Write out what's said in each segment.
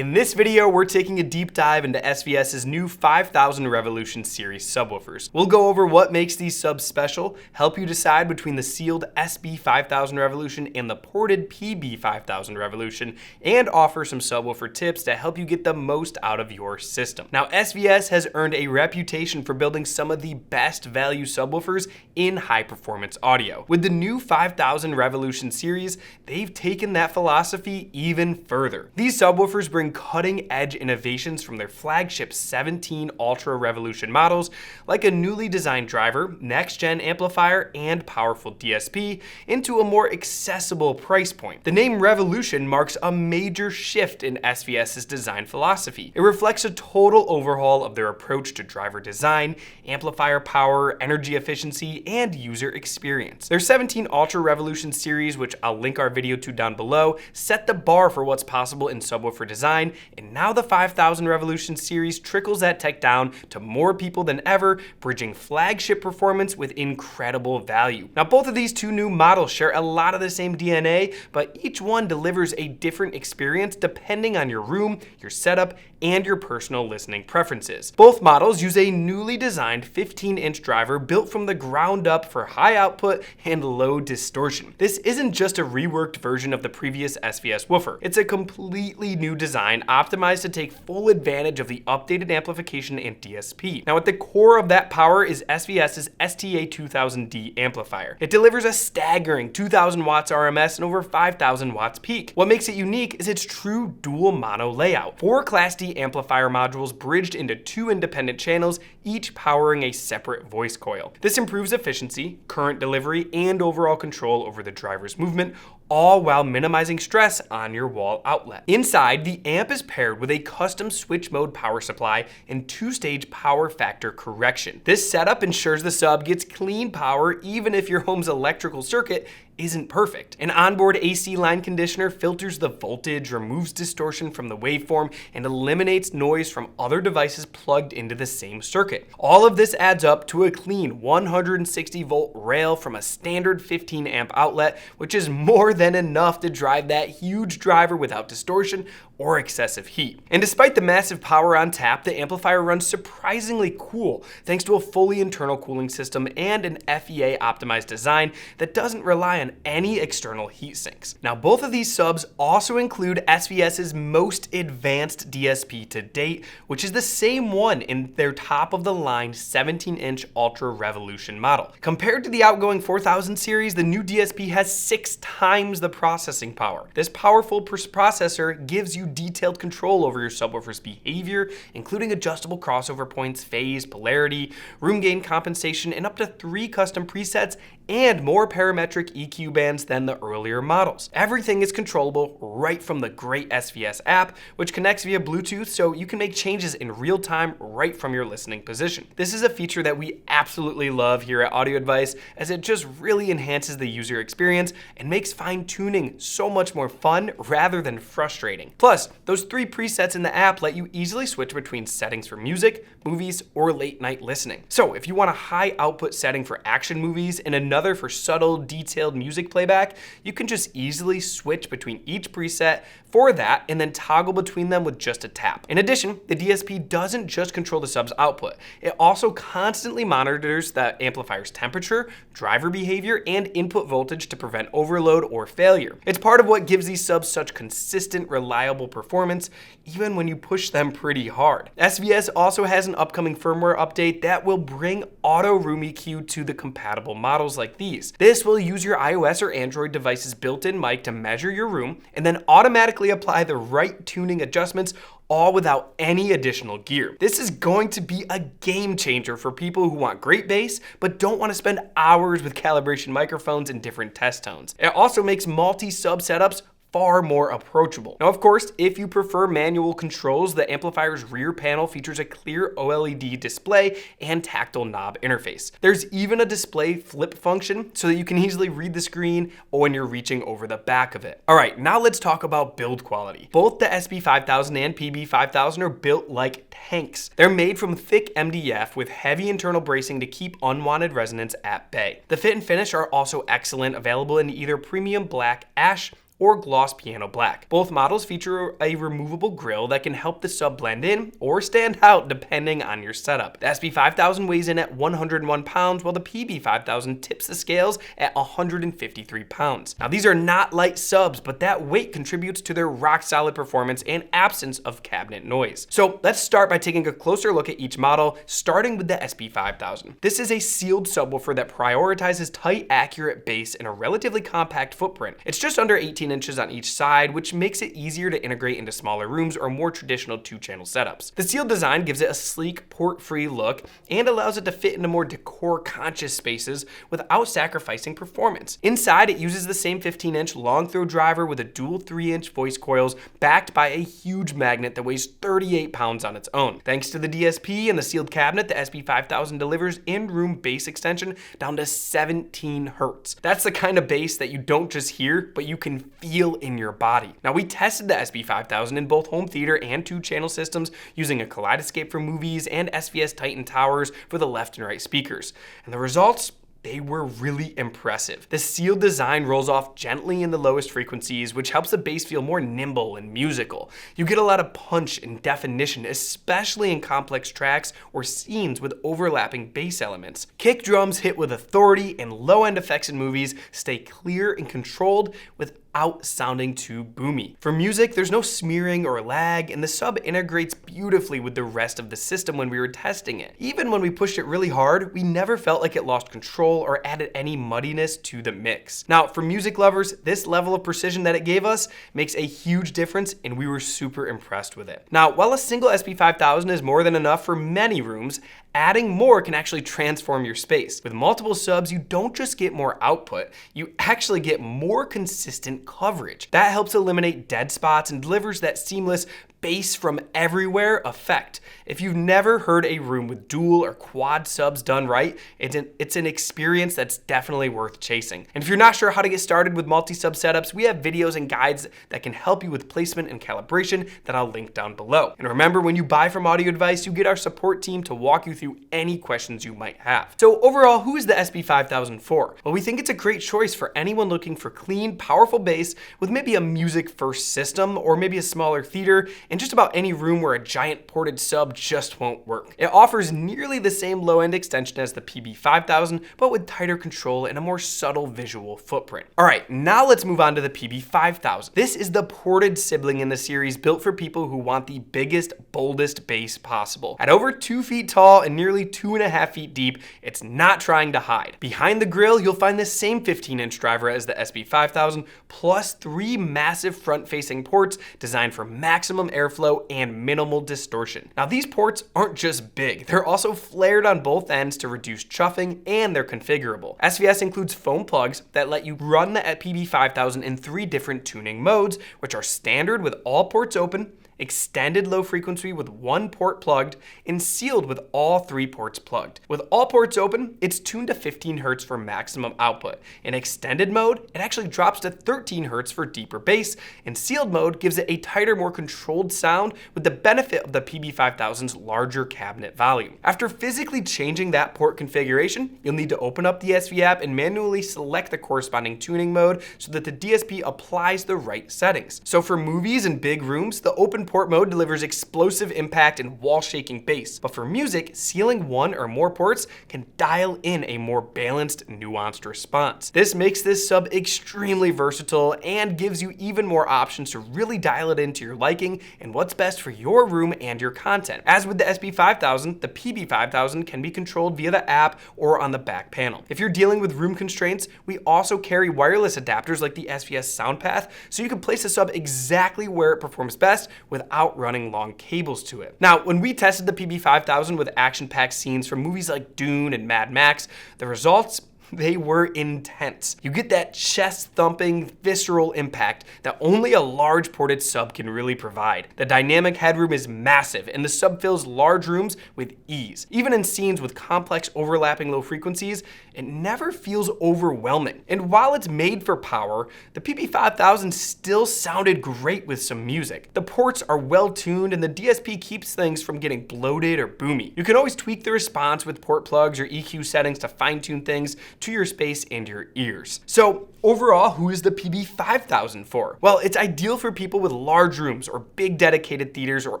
In this video, we're taking a deep dive into SVS's new 5000 Revolution series subwoofers. We'll go over what makes these subs special, help you decide between the sealed SB-5000 Revolution and the ported PB-5000 Revolution, and offer some subwoofer tips to help you get the most out of your system. Now, SVS has earned a reputation for building some of the best value subwoofers in high-performance audio. With the new 5000 Revolution series, they've taken that philosophy even further. These subwoofers bring cutting-edge innovations from their flagship 17 Ultra Revolution models, like a newly designed driver, next-gen amplifier, and powerful DSP, into a more accessible price point. The name Revolution marks a major shift in SVS's design philosophy. It reflects a total overhaul of their approach to driver design, amplifier power, energy efficiency, and user experience. Their 17 Ultra Revolution series, which I'll link our video to down below, set the bar for what's possible in subwoofer design, and now the 5000 Revolution series trickles that tech down to more people than ever, bridging flagship performance with incredible value. Now, both of these two new models share a lot of the same DNA, but each one delivers a different experience depending on your room, your setup, and your personal listening preferences. Both models use a newly designed 15-inch driver built from the ground up for high output and low distortion. This isn't just a reworked version of the previous SVS woofer. It's a completely new design optimized to take full advantage of the updated amplification and DSP. Now, at the core of that power is SVS's STA-2000D amplifier. It delivers a staggering 2000 watts RMS and over 5000 watts peak. What makes it unique is its true dual mono layout. 4 Class D amplifier modules bridged into 2 independent channels, each powering a separate voice coil. This improves efficiency, current delivery, and overall control over the driver's movement, all while minimizing stress on your wall outlet. Inside, the amp is paired with a custom switch mode power supply and 2-stage power factor correction. This setup ensures the sub gets clean power even if your home's electrical circuit isn't perfect. An onboard AC line conditioner filters the voltage, removes distortion from the waveform, and eliminates noise from other devices plugged into the same circuit. All of this adds up to a clean 160 volt rail from a standard 15 amp outlet, which is more than enough to drive that huge driver without distortion or excessive heat. And despite the massive power on tap, the amplifier runs surprisingly cool thanks to a fully internal cooling system and an FEA optimized design that doesn't rely on any external heat sinks. Now, both of these subs also include SVS's most advanced DSP to date, which is the same one in their top of the line 17-inch Ultra Revolution model. Compared to the outgoing 4000 series, the new DSP has 6 times the processing power. This powerful processor gives you detailed control over your subwoofer's behavior, including adjustable crossover points, phase, polarity, room gain compensation, and up to 3 custom presets and more parametric EQ bands than the earlier models. Everything is controllable right from the great SVS app, which connects via Bluetooth, so you can make changes in real time right from your listening position. This is a feature that we absolutely love here at Audio Advice, as it just really enhances the user experience and makes fine-tuning so much more fun rather than frustrating. Plus, those 3 presets in the app let you easily switch between settings for music, movies, or late night listening. So if you want a high output setting for action movies and another for subtle, detailed music playback, you can just easily switch between each preset for that and then toggle between them with just a tap. In addition, the DSP doesn't just control the sub's output. It also constantly monitors the amplifier's temperature, driver behavior, and input voltage to prevent overload or failure. It's part of what gives these subs such consistent, reliable performance, even when you push them pretty hard. SVS also has an upcoming firmware update that will bring auto room EQ to the compatible models like these. This will use your iOS or Android device's built-in mic to measure your room and then automatically apply the right tuning adjustments, all without any additional gear. This is going to be a game changer for people who want great bass but don't want to spend hours with calibration microphones and different test tones. It also makes multi-sub setups far more approachable. Now, of course, if you prefer manual controls, the amplifier's rear panel features a clear OLED display and tactile knob interface. There's even a display flip function so that you can easily read the screen when you're reaching over the back of it. All right, now let's talk about build quality. Both the SB-5000 and PB-5000 are built like tanks. They're made from thick MDF with heavy internal bracing to keep unwanted resonance at bay. The fit and finish are also excellent, available in either premium black, ash, or gloss piano black. Both models feature a removable grille that can help the sub blend in or stand out depending on your setup. The SB-5000 weighs in at 101 pounds, while the PB-5000 tips the scales at 153 pounds. Now these are not light subs, but that weight contributes to their rock solid performance and absence of cabinet noise. So let's start by taking a closer look at each model, starting with the SB-5000. This is a sealed subwoofer that prioritizes tight, accurate bass in a relatively compact footprint. It's just under 18 inches on each side, which makes it easier to integrate into smaller rooms or more traditional two-channel setups. The sealed design gives it a sleek, port-free look and allows it to fit into more decor-conscious spaces without sacrificing performance. Inside, it uses the same 15-inch long throw driver with a dual 3-inch voice coils backed by a huge magnet that weighs 38 pounds on its own. Thanks to the DSP and the sealed cabinet, the SB-5000 delivers in-room bass extension down to 17 hertz. That's the kind of bass that you don't just hear, but you can feel in your body. Now, we tested the SB-5000 in both home theater and two-channel systems using a Kaleidoscape for movies and SVS Titan towers for the left and right speakers. And the results? They were really impressive. The sealed design rolls off gently in the lowest frequencies, which helps the bass feel more nimble and musical. You get a lot of punch and definition, especially in complex tracks or scenes with overlapping bass elements. Kick drums hit with authority, and low-end effects in movies stay clear and controlled without sounding too boomy. For music, there's no smearing or lag, and the sub integrates beautifully with the rest of the system when we were testing it. Even when we pushed it really hard, we never felt like it lost control or added any muddiness to the mix. Now, for music lovers, this level of precision that it gave us makes a huge difference, and we were super impressed with it. Now, while a single SB-5000 is more than enough for many rooms, adding more can actually transform your space. With multiple subs, you don't just get more output, you actually get more consistent coverage. That helps eliminate dead spots and delivers that seamless bass from everywhere effect. If you've never heard a room with dual or quad subs done right, it's an experience that's definitely worth chasing. And if you're not sure how to get started with multi-sub setups, we have videos and guides that can help you with placement and calibration that I'll link down below. And remember, when you buy from Audio Advice, you get our support team to walk you through any questions you might have. So overall, who is the SB-5000 for? Well, we think it's a great choice for anyone looking for clean, powerful bass with maybe a music-first system or maybe a smaller theater in just about any room where a giant ported sub just won't work. It offers nearly the same low-end extension as the PB-5000, but with tighter control and a more subtle visual footprint. All right, now let's move on to the PB-5000. This is the ported sibling in the series, built for people who want the biggest, boldest bass possible. At over 2 feet tall and nearly 2.5 feet deep, it's not trying to hide. Behind the grille, you'll find the same 15-inch driver as the SB-5000, plus 3 massive front-facing ports designed for maximum airflow and minimal distortion. Now, these ports aren't just big, they're also flared on both ends to reduce chuffing, and they're configurable. SVS includes foam plugs that let you run the PB-5000 in 3 different tuning modes, which are standard with all ports open, extended low frequency with 1 port plugged, and sealed with all 3 ports plugged. With all ports open, it's tuned to 15 hertz for maximum output. In extended mode, it actually drops to 13 hertz for deeper bass, and sealed mode gives it a tighter, more controlled sound with the benefit of the PB-5000's larger cabinet volume. After physically changing that port configuration, you'll need to open up the SV app and manually select the corresponding tuning mode so that the DSP applies the right settings. So for movies and big rooms, the open port mode delivers explosive impact and wall-shaking bass. But for music, sealing 1 or more ports can dial in a more balanced, nuanced response. This makes this sub extremely versatile and gives you even more options to really dial it into your liking and what's best for your room and your content. As with the SB-5000, the PB-5000 can be controlled via the app or on the back panel. If you're dealing with room constraints, we also carry wireless adapters like the SVS SoundPath, so you can place the sub exactly where it performs best without running long cables to it. Now, when we tested the PB-5000 with action-packed scenes from movies like Dune and Mad Max, the results, they were intense. You get that chest-thumping, visceral impact that only a large ported sub can really provide. The dynamic headroom is massive, and the sub fills large rooms with ease. Even in scenes with complex overlapping low frequencies, it never feels overwhelming. And while it's made for power, the PB-5000 still sounded great with some music. The ports are well tuned, and the DSP keeps things from getting bloated or boomy. You can always tweak the response with port plugs or EQ settings to fine-tune things to your space and your ears. So Overall, who is the PB-5000 for? Well, it's ideal for people with large rooms or big dedicated theaters or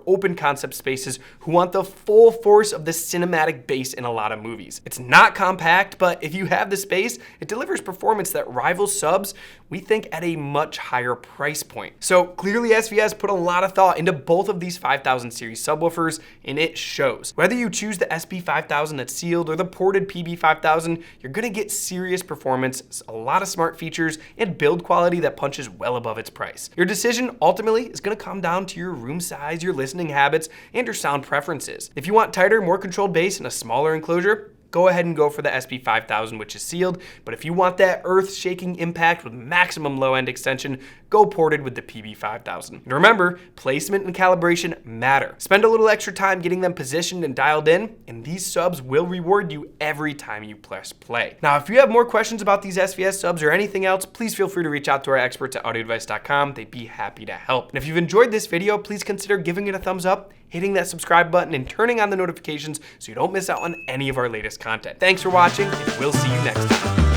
open concept spaces who want the full force of the cinematic bass in a lot of movies. It's not compact, but if you have the space, it delivers performance that rivals subs, we think, at a much higher price point. So clearly SVS put a lot of thought into both of these 5000 series subwoofers, and it shows. Whether you choose the SB-5000 that's sealed or the ported PB-5000, you're gonna get serious performance, a lot of smart features, and build quality that punches well above its price. Your decision ultimately is gonna come down to your room size, your listening habits, and your sound preferences. If you want tighter, more controlled bass in a smaller enclosure, go ahead and go for the SB-5000, which is sealed. But if you want that earth-shaking impact with maximum low-end extension, go ported with the PB-5000. And remember, placement and calibration matter. Spend a little extra time getting them positioned and dialed in, and these subs will reward you every time you press play. Now, if you have more questions about these SVS subs or anything else, please feel free to reach out to our experts at audioadvice.com. They'd be happy to help. And if you've enjoyed this video, please consider giving it a thumbs up, hitting that subscribe button, and turning on the notifications so you don't miss out on any of our latest content. Thanks for watching, and we'll see you next time.